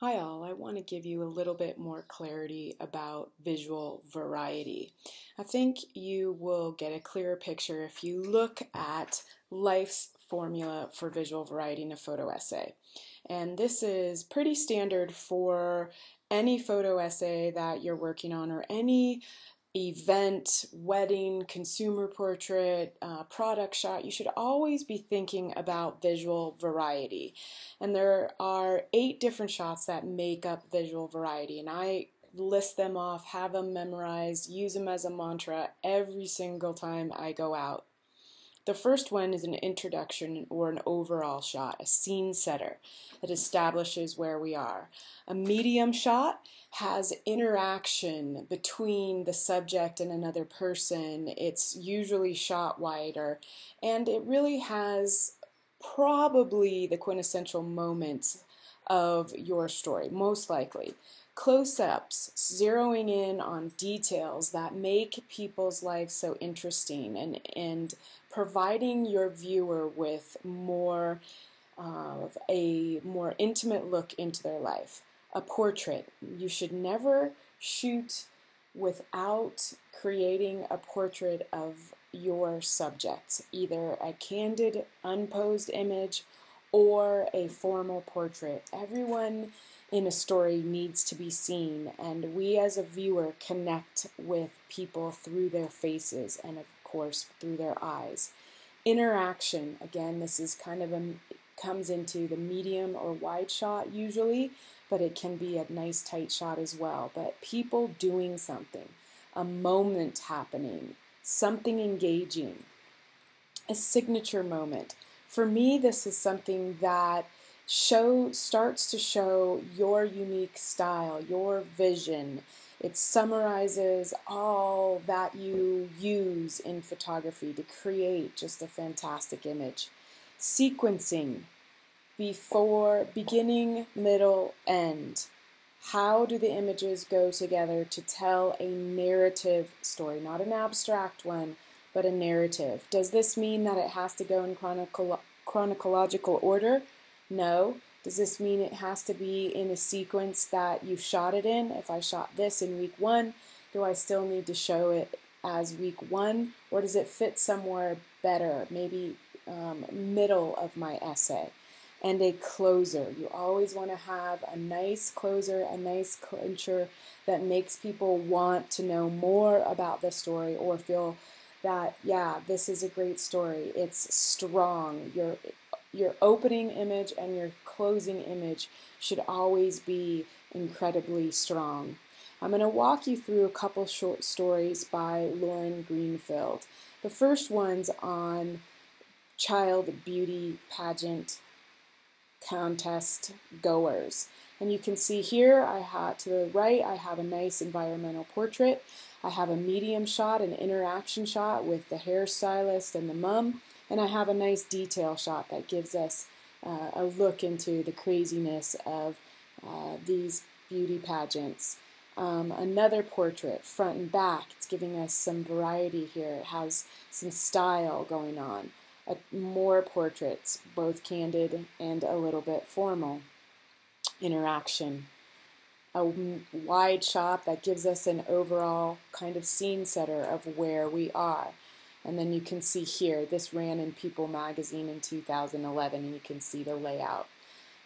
Hi all, I want to give you a little bit more clarity about visual variety. I think you will get a clearer picture if you look at Life's formula for visual variety in a photo essay. And this is pretty standard for any photo essay that you're working on or any event, wedding, consumer portrait, product shot. You should always be thinking about visual variety. And there are 8 different shots that make up visual variety. And I list them off, have them memorized, use them as a mantra every single time I go out. The first one is an introduction or an overall shot, a scene setter that establishes where we are. A medium shot has interaction between the subject and another person. It's usually shot wider, and it really has probably the quintessential moments of your story, most likely. Close-ups, zeroing in on details that make people's lives so interesting and providing your viewer with more of a more intimate look into their life. A portrait. You should never shoot without creating a portrait of your subject, either a candid, unposed image or a formal portrait. Everyone in a story needs to be seen, and we as a viewer connect with people through their faces and, of course, through their eyes. Interaction, again, this is kind of comes into the medium or wide shot usually, but it can be a nice tight shot as well. But people doing something, a moment happening, something engaging, a signature moment. For me, this is something that starts to show your unique style, your vision. It summarizes all that you use in photography to create just a fantastic image. Sequencing, before beginning, middle, end. How do the images go together to tell a narrative story, not an abstract one, but a narrative? Does this mean that it has to go in chronological order? No. Does this mean it has to be in a sequence that you shot it in? If I shot this in week 1, do I still need to show it as week 1? Or does it fit somewhere better, maybe middle of my essay? And a closer. You always want to have a nice closer, a nice clincher that makes people want to know more about the story or feel that, yeah, this is a great story. It's strong. Your opening image and your closing image should always be incredibly strong. I'm going to walk you through a couple short stories by Lauren Greenfield. The first one's on child beauty pageant contest goers. And you can see here, to the right, I have a nice environmental portrait. I have a medium shot, an interaction shot with the hairstylist and the mom. And I have a nice detail shot that gives us a look into the craziness of these beauty pageants. Another portrait, front and back. It's giving us some variety here. It has some style going on. More portraits, both candid and a little bit formal. Interaction. A wide shot that gives us an overall kind of scene setter of where we are. And then you can see here, this ran in People magazine in 2011, and you can see the layout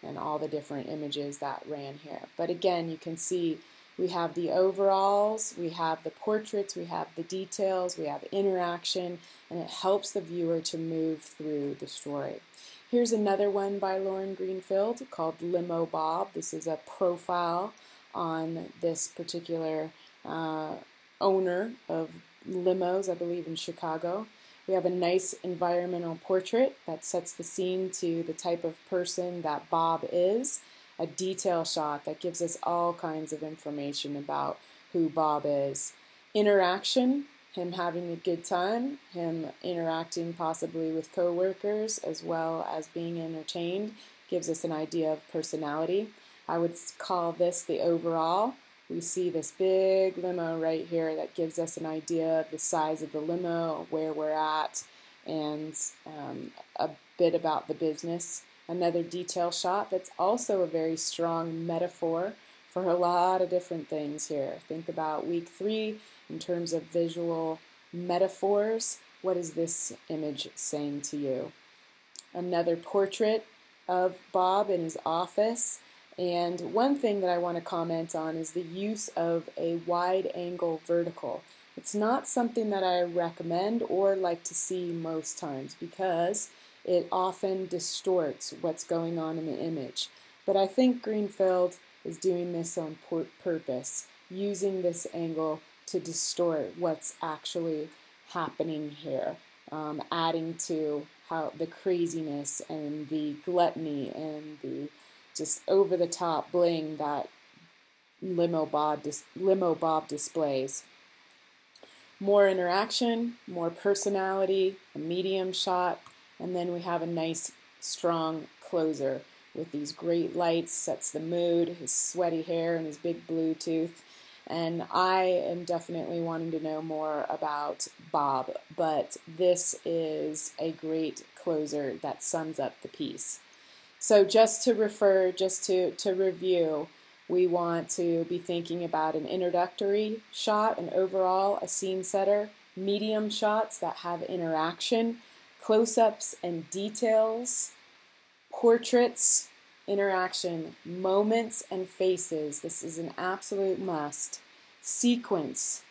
and all the different images that ran here. But again, you can see we have the overalls, we have the portraits, we have the details, we have interaction, and it helps the viewer to move through the story. Here's another one by Lauren Greenfield called Limo Bob. This is a profile on this particular owner of limos, I believe in Chicago. We have a nice environmental portrait that sets the scene to the type of person that Bob is. A detail shot that gives us all kinds of information about who Bob is. Interaction, him having a good time, him interacting possibly with coworkers as well as being entertained, gives us an idea of personality. I would call this the overall. We see this big limo right here that gives us an idea of the size of the limo, where we're at, and a bit about the business Another detail shot that's also a very strong metaphor for a lot of different things here. Think about week 3 in terms of visual metaphors. What is this image saying to you? Another portrait of Bob in his office. And one thing that I want to comment on is the use of a wide angle vertical. It's not something that I recommend or like to see most times because it often distorts what's going on in the image. But I think Greenfield is doing this on purpose, using this angle to distort what's actually happening here, adding to how the craziness and the gluttony and the just over-the-top bling that Limo Bob displays. More interaction, more personality, a medium shot, and then we have a nice strong closer with these great lights, sets the mood, his sweaty hair and his big blue tooth. And I am definitely wanting to know more about Bob, but this is a great closer that sums up the piece. So just to review, we want to be thinking about an introductory shot, an overall, a scene setter, medium shots that have interaction, close-ups and details, portraits, interaction, moments and faces. This is an absolute must. Sequence.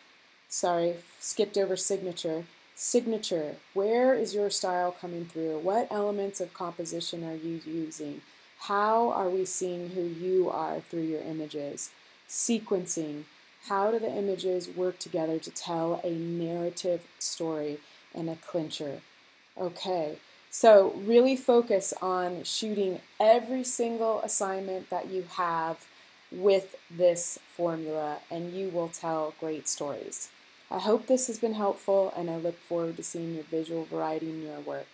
Sorry, skipped over signature. Signature. Where is your style coming through? What elements of composition are you using? How are we seeing who you are through your images? Sequencing. How do the images work together to tell a narrative story and a clincher? Okay. So really focus on shooting every single assignment that you have with this formula and you will tell great stories. I hope this has been helpful and I look forward to seeing your visual variety in your work.